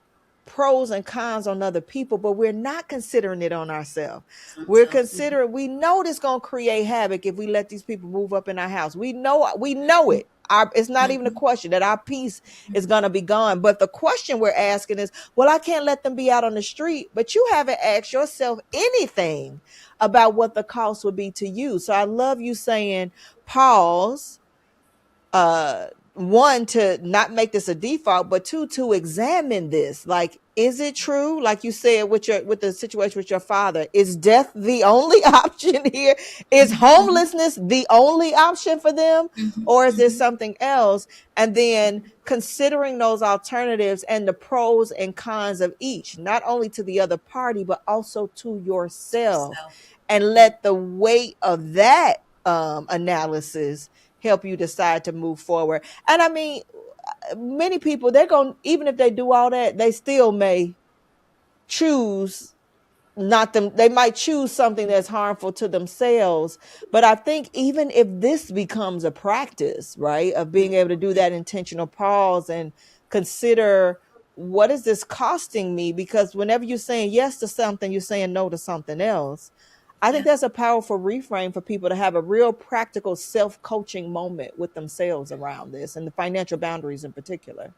pros and cons on other people, but we're not considering it on ourselves. We're
So,
considering, we know this going to create havoc if we let these people move up in our house. We know it. It's not even a
mm-hmm.
question that our peace is going to be gone. But the question we're asking is, well, I can't let them be out on the street, but you haven't asked yourself anything about what the cost would be to you. So I love you saying pause, one, to not make this a default, but two, to examine this. Like, is it true, like you said with the situation with your father, is death the only option here? Is
Mm-hmm.
homelessness the only option for them, or is there
Mm-hmm.
something else? And then considering those alternatives and the pros and cons of each, not only to the other party but also to yourself,
So,
and
yeah.
let the weight of that analysis help you decide to move forward. And I mean, many people, they're going, even if they do all that, they still may choose not them. They might choose something that's harmful to themselves. But I think even if this becomes a practice, right, of being able to do that intentional pause and consider, what is this costing me? Because whenever you're saying yes to something, you're saying no to something else. I think
Yeah.
that's a powerful reframe for people to have a real practical self-coaching moment with themselves around this and the financial boundaries in particular.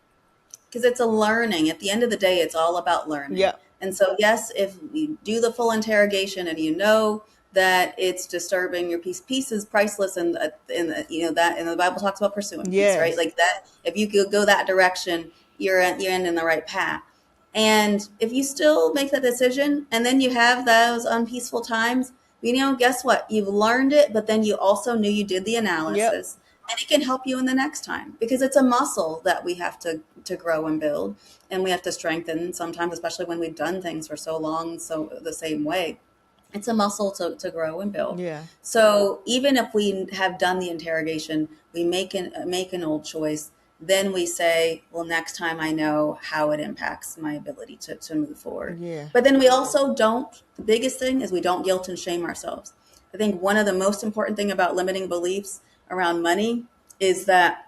Because it's a learning. At the end of the day, it's all about learning.
Yeah.
And so, yes, if you do the full interrogation and you know that it's disturbing, your peace is priceless, and you know that, and the Bible talks about pursuing peace, right?
Yes.
Like that. If you could go that direction, you're in the right path. And if you still make that decision, and then you have those unpeaceful times, you know, guess what? You've learned it, but then you also knew you did the
Yep.
analysis, and it can help you in the next time because it's a muscle that we have to grow and build, and we have to strengthen sometimes, especially when we've done things for so long, so the same way. It's a muscle to grow and build.
Yeah.
So even if we have done the interrogation, we make an old choice, then we say, well, next time I know how it impacts my ability to move forward.
Yeah.
But then we also don't, the biggest thing is we don't guilt and shame ourselves. I think one of the most important thing about limiting beliefs around money is that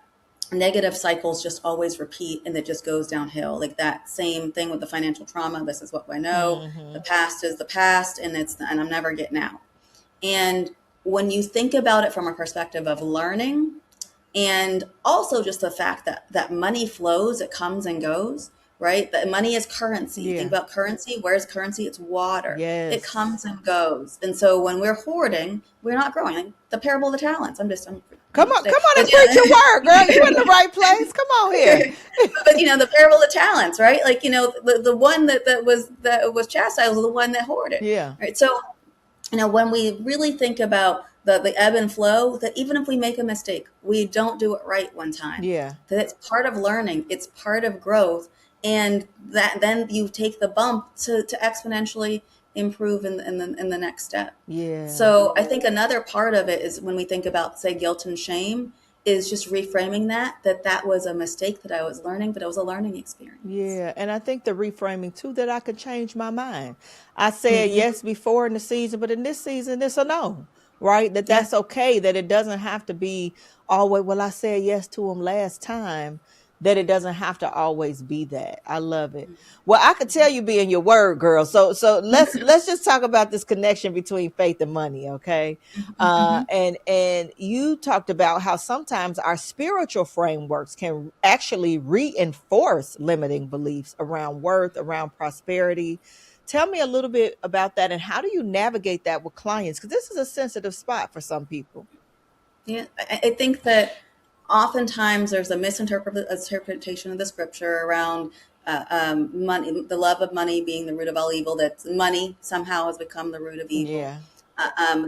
negative cycles just always repeat and it just goes downhill. Like that same thing with the financial trauma. This is what I know. The
Mhm.
past is the past, and I'm never getting out. And when you think about it from a perspective of learning, and also just the fact that money flows, it comes and goes, right? That money is currency. Think
Yeah.
about currency. Where's currency? It's water. It
Yes.
comes and goes. And so when we're hoarding, we're not growing. Like the parable of the talents. I'm
Come
preaching
on,
today.
come on
But
and preach your word, girl. You in the right place. Come on here.
but you know, the parable of the talents, right? Like, you know, the one that was chastised was the one that hoarded.
Yeah.
Right. So you know, when we really think about the ebb and flow, that even if we make a mistake, we don't do it right one time,
Yeah.
that it's part of learning, it's part of growth, and that then you take the bump to exponentially improve in the next step.
Yeah.
So I think another part of it is when we think about, say, guilt and shame, is just reframing that was a mistake that I was learning, but it was a learning experience.
Yeah, and I think the reframing too that I could change my mind. I said
Hmm.
yes before in the season, but in this season it's a no. Right? That
Yeah.
that's okay. That it doesn't have to be always. Well, I said yes to him last time. That it doesn't have to always be that. I love it. Well, I could tell you be in your word, girl. So let's just talk about this connection between faith and money, okay?
Hmm.
And you talked about how sometimes our spiritual frameworks can actually reinforce limiting beliefs around worth, around prosperity. Tell me a little bit about that and how do you navigate that with clients? Because this is a sensitive spot for some people.
Yeah, I think that oftentimes there's a misinterpretation of the scripture around money, the love of money being the root of all evil, that money somehow has become the root of evil.
Yeah.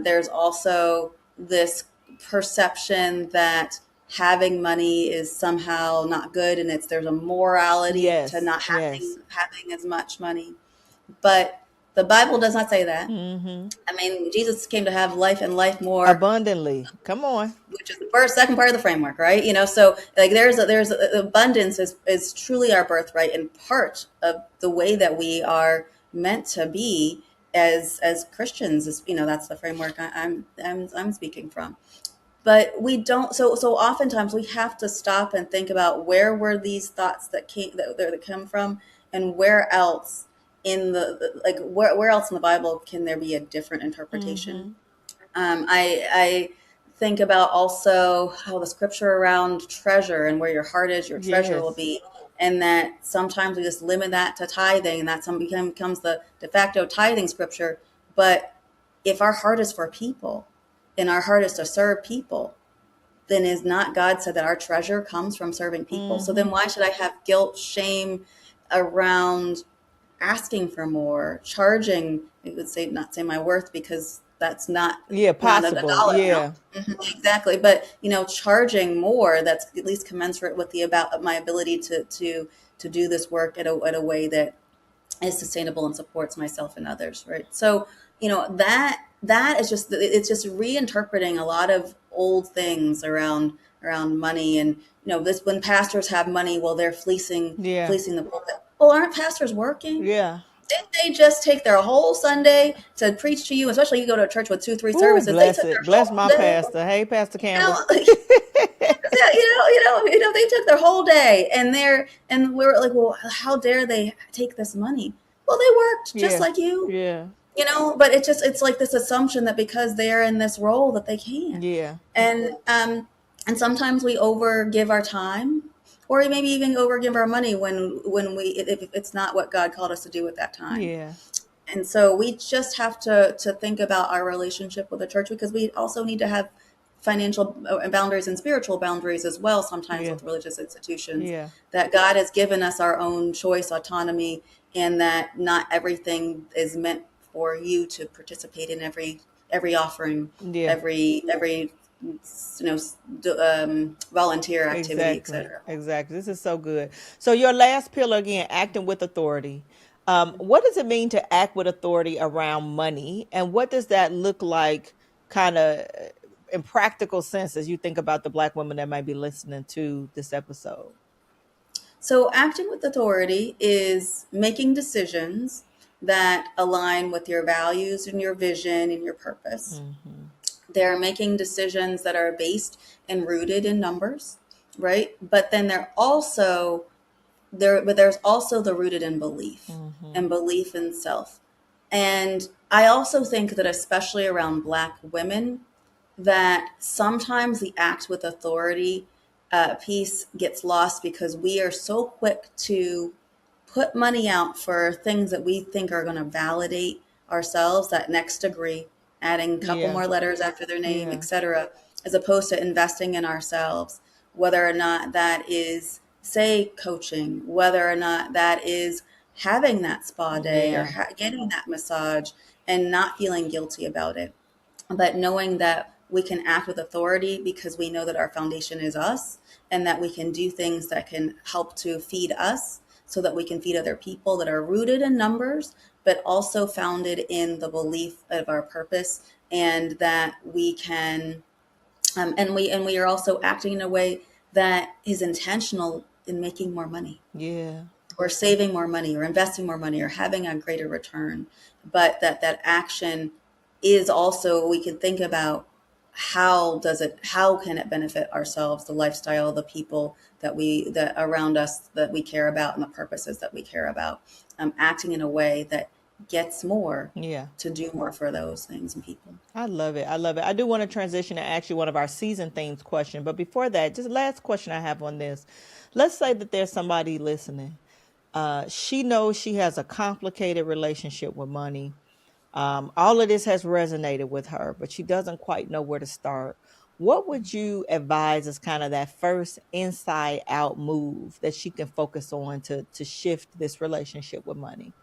There's also this perception that having money is somehow not good, and there's a morality to
Yes.
not
Yes.
having as much money. But the Bible does not say that.
Mm-hmm.
I mean, Jesus came to have life and life more,
Abundantly. Come on.
which is the second part of the framework, right? You know, so like abundance is truly our birthright and part of the way that we are meant to be as Christians. Is, you know, that's the framework I'm speaking from. But we don't. So oftentimes we have to stop and think about where were these thoughts that come from, and where else in like where else in the Bible can there be a different interpretation?
Mm-hmm.
I think about also how the scripture around treasure, and where your heart is, your treasure will
Yes.
be. And that sometimes we just limit that to tithing, and that becomes the de facto tithing scripture. But if our heart is for people and our heart is to serve people, then is not God said that our treasure comes from serving people? So
Mm-hmm.
then why should I have guilt, shame around asking for more, charging? I would say not say my worth, because that's
Yeah,
not a
possible.
dollar amount.
Yeah.
Exactly. But you know, charging more that's at least commensurate with the about my ability to do this work at a way that is sustainable and supports myself and others, right? So you know, that is just, it's just reinterpreting a lot of old things around money. And you know, this, when pastors have money, well, they're
Yeah.
fleecing the pulpit. Well, aren't pastors working?
Yeah.
Didn't they just take their whole Sunday to preach to you? Especially you go to a church with 2 3
Ooh,
services, they
bless
took
it.
their
Bless
whole
my
day.
pastor. Hey, Pastor
You
Campbell.
know, yeah, they took their whole day, and we were like, well, how dare they take this money? Well, they worked just
Yeah.
like you.
Yeah.
But it's like this assumption that because they're in this role that they can.
Yeah.
And sometimes we over give our time, or maybe even over give our money when if it's not what God called us to do at that time.
Yeah.
And so we just have to think about our relationship with the church, because we also need to have financial boundaries and spiritual boundaries as well, sometimes
Yeah.
with religious institutions,
Yeah.
that God has given us our own choice, autonomy, and that not everything is meant for you to participate in every offering,
Yeah.
every volunteer activity,
Exactly.
etc.
Exactly. This is so good. So your last pillar again, acting with authority. What does it mean to act with authority around money, and what does that look like, kind of in practical sense, as you think about the Black women that might be listening to this episode?
So, acting with authority is making decisions that align with your values and your vision and your purpose.
Mm-hmm.
They're making decisions that are based and rooted in numbers, right? But then there's also the rooted in belief
Mm-hmm.
and belief in self. And I also think that especially around Black women, that sometimes the act with authority piece gets lost because we are so quick to put money out for things that we think are going to validate ourselves, that next degree, adding a couple
Yeah.
more letters after their name,
Yeah.
etc., as opposed to investing in ourselves, whether or not that is, say, coaching, whether or not that is having that spa day or
Yeah.
getting that massage and not feeling guilty about it, but knowing that we can act with authority because we know that our foundation is us, and that we can do things that can help to feed us so that we can feed other people, that are rooted in numbers but also founded in the belief of our purpose, and that we can and we are also acting in a way that is intentional in making more money,
Yeah.
or saving more money, or investing more money, or having a greater return. But that action is also, we can think about, how can it benefit ourselves, the lifestyle, the people that around us that we care about, and the purposes that we care about, acting in a way that gets more
Yeah.
to do more for those things and people.
I love it. I love it. I do want to transition to ask you one of our season themes question. But before that, just last question I have on this. Let's say that there's somebody listening. She knows she has a complicated relationship with money. All of this has resonated with her, but she doesn't quite know where to start. What would you advise as kind of that first inside out move that she can focus on to shift this relationship with money?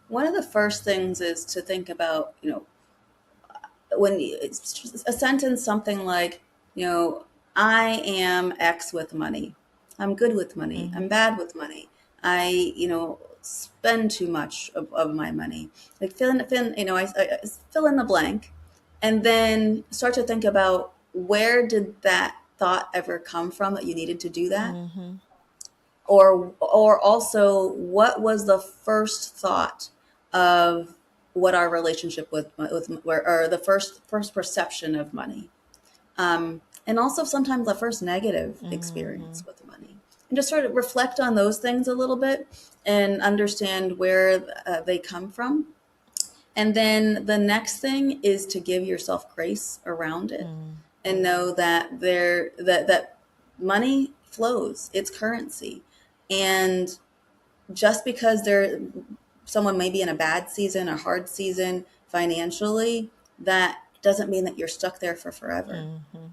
One of the first things is to think about, when it's a sentence, something like, I am X with money. I'm good with money. I'm
Mm-hmm.
bad with money. I, spend too much of my money. Like I fill in the blank, and then start to think about, where did that thought ever come from that you needed to do that?
Mm-hmm.
Or also, what was the first thought of what our relationship with or the first perception of money, and also sometimes the first negative
Mm-hmm.
experience with money, and just sort of reflect on those things a little bit and understand where they come from. And then the next thing is to give yourself grace around it, and know that that money flows, it's currency. And just because someone may be in a bad season, a hard season financially, that doesn't mean that you're stuck there for forever.
Mm-hmm.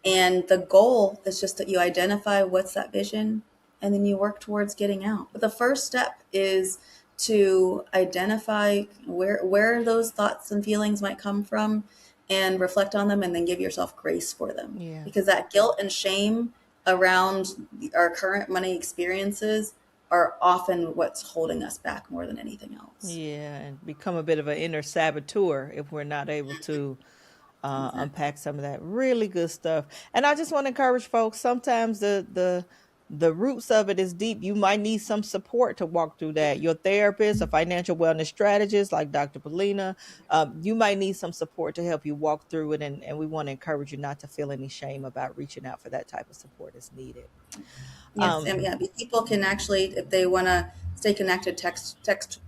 And the goal is just that you identify what's that vision, and then you work towards getting out. But the first step is to identify where those thoughts and feelings might come from, and reflect on them, and then give yourself grace for them.
Yeah.
Because that guilt and shame around our current money experiences are often what's holding us back more than anything else.
Yeah, and become a bit of an inner saboteur if we're not able to
Exactly.
unpack some of that really good stuff. And I just want to encourage folks. Sometimes the roots of it is deep. You might need some support to walk through that. Your therapist, a financial wellness strategist like Dr. Billina, you might need some support to help you walk through it. And we want to encourage you not to feel any shame about reaching out for that type of support as needed.
Yes,
Um,
and yeah, people can actually, if they want to stay connected, text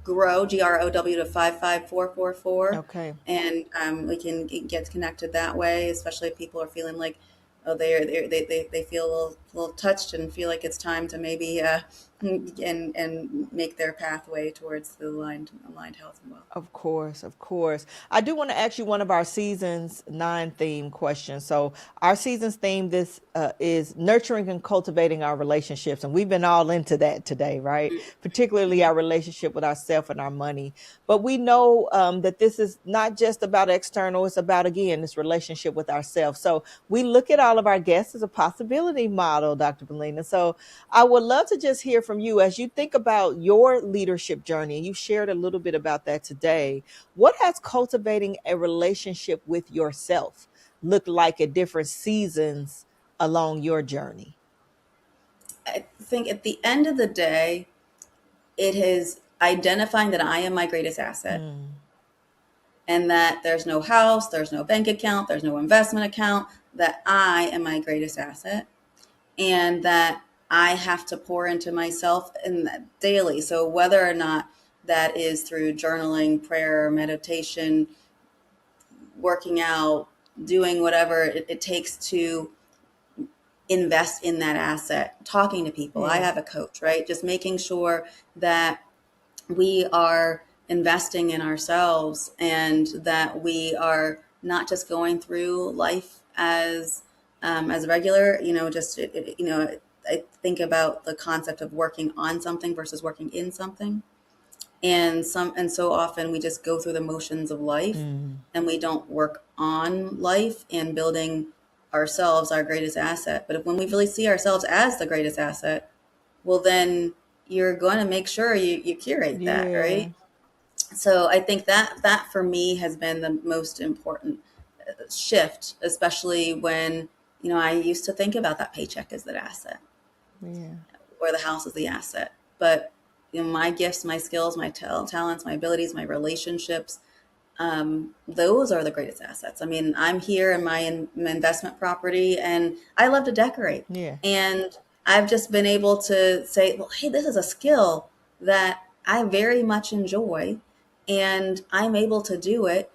GROW, GROW to 55444.
Okay.
And we can get connected that way, especially if people are feeling like, oh, they feel a little touched and feel like it's time to maybe and make their pathway towards the aligned health and wealth.
Of course, of course. I do want to ask you one of our season's 9 theme questions. So our season's theme this is nurturing and cultivating our relationships, and we've been all into that today, right? Particularly our relationship with ourselves and our money. But we know that this is not just about external; it's about, again, this relationship with ourselves. So we look at all of our guests as a possibility model, Dr. Billina. So I would love to just hear from you as you think about your leadership journey. You shared a little bit about that today. What has cultivating a relationship with yourself looked like at different seasons along your journey?
I think at the end of the day, it is identifying that I am my greatest asset and that there's no house, there's no bank account, there's no investment account, that I am my greatest asset and that I have to pour into myself in that daily. So whether or not that is through journaling, prayer, meditation, working out, doing whatever it takes to invest in that asset, talking to people. I have a coach, right? Just making sure that we are investing in ourselves and that we are not just going through life as regular, I think about the concept of working on something versus working in something. And so often we just go through the motions of life and we don't work on life and building ourselves our greatest asset. But when we really see ourselves as the greatest asset, well, then you're going to make sure you curate that,
Yeah.
right? So I think that for me has been the most important shift, especially when, I used to think about that paycheck as the asset
Yeah.
or the house as the asset. But my gifts, my skills, my talents, my abilities, my relationships, those are the greatest assets. I mean, I'm here in my investment property and I love to decorate.
Yeah.
And I've just been able to say, well, hey, this is a skill that I very much enjoy. And I'm able to do it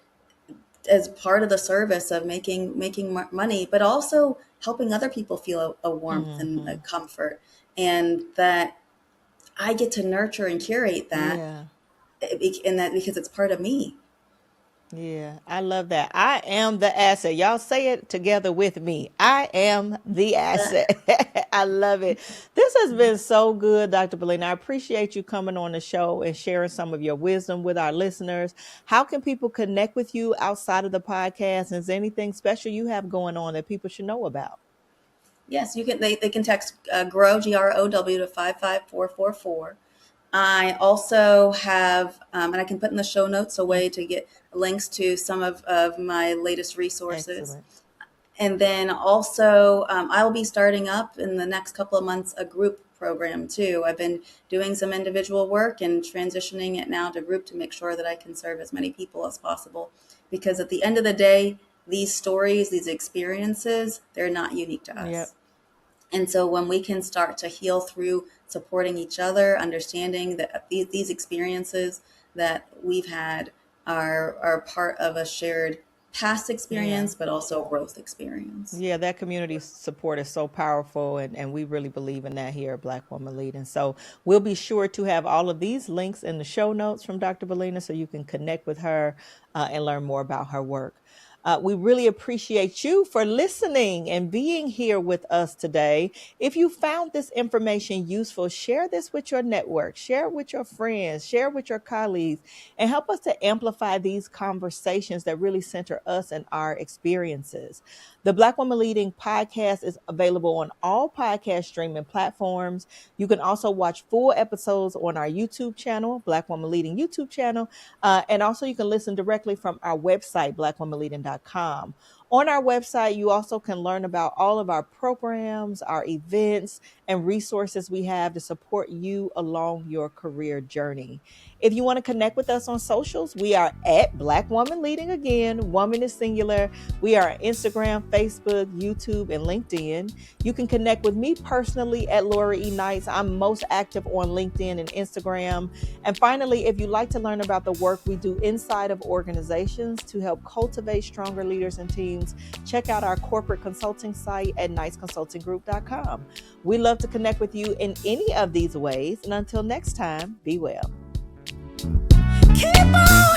as part of the service of making money, but also helping other people feel a warmth and a comfort. And that I get to nurture and curate that,
Yeah.
and that because it's part of me.
Yeah, I love that. I am the asset. Y'all say it together with me. I am the asset. I love it. This has been so good, Dr. Billina. I appreciate you coming on the show and sharing some of your wisdom with our listeners. How can people connect with you outside of the podcast? Is there anything special you have going on that people should know about?
Yes, you can. They can text GROW, GROW to 55444. I also have, and I can put in the show notes a way to get links to some of my latest resources.
Excellent.
And then also, I'll be starting up in the next couple of months a group program too. I've been doing some individual work and transitioning it now to group to make sure that I can serve as many people as possible. Because at the end of the day, these stories, these experiences, they're not unique to us.
Yep.
And so when we can start to heal through supporting each other, understanding that these experiences that we've had are part of a shared past experience, but also growth experience.
Yeah, that community support is so powerful, and we really believe in that here at Black Woman Leading. So we'll be sure to have all of these links in the show notes from Dr. Billina so you can connect with her and learn more about her work. We really appreciate you for listening and being here with us today. If you found this information useful, share this with your network, share it with your friends, share it with your colleagues, and help us to amplify these conversations that really center us and our experiences. The Black Woman Leading podcast is available on all podcast streaming platforms. You can also watch full episodes on our YouTube channel, Black Woman Leading YouTube channel, and also you can listen directly from our website, blackwomanleading.com. On our website, you also can learn about all of our programs, our events, and resources we have to support you along your career journey. If you want to connect with us on socials, we are at Black Woman Leading. Again, woman is singular. We are on Instagram, Facebook, YouTube, and LinkedIn. You can connect with me personally at Laura E. Knights. I'm most active on LinkedIn and Instagram. And finally, if you'd like to learn about the work we do inside of organizations to help cultivate stronger leaders and teams, check out our corporate consulting site at knightsconsultinggroup.com. We love to connect with you in any of these ways. And until next time, be well.
Keep on